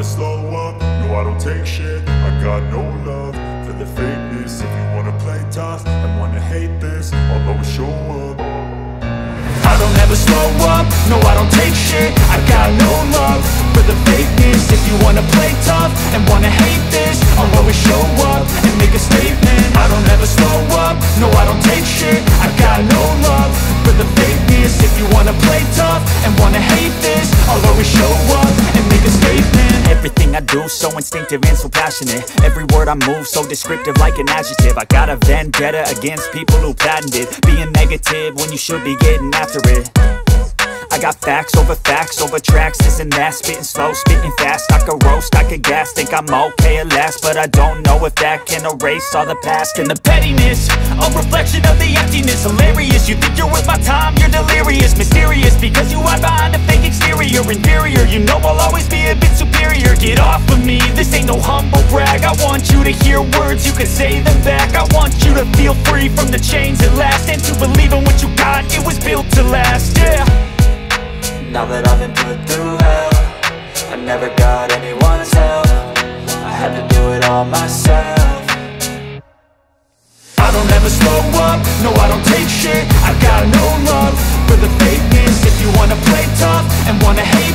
never slow up, no I don't take shit. I got no love for the fakeness. If you wanna play tough and wanna hate this, I'll always show up. I don't ever slow up, no I don't take shit. I got no love for the fakeness. If you wanna play tough and wanna hate this, I'll always show up and make a statement. I don't ever slow up, no I don't take shit. I got no love for the fakeness. If you wanna play tough and wanna hate this, I'll always show up and make a statement. Everything I do so instinctive and so passionate. Every word I move so descriptive like an adjective. I got a vendetta against people who patented being negative when you should be getting after it. I got facts over tracks, this and that. Spitting slow, spitting fast. I could roast, I could gas. Think I'm okay at last, but I don't know if that can erase all the past. And the pettiness, a reflection of the emptiness. Hilarious, you think you're worth my time, you're delirious. Mysterious, because you hide behind a fake exterior. Inferior, you know I'll always be a bit superior. Get off of me, this ain't no humble brag. I want you to hear words, you can say them back. I want you to feel free from the chains at last, and to believe in what you got, it was built to last, yeah. Now that I've been put through hell, I never got anyone's help. I had to do it all myself. I don't ever slow up, no I don't take shit. I got no love for the fakeness. If you wanna play tough and wanna hate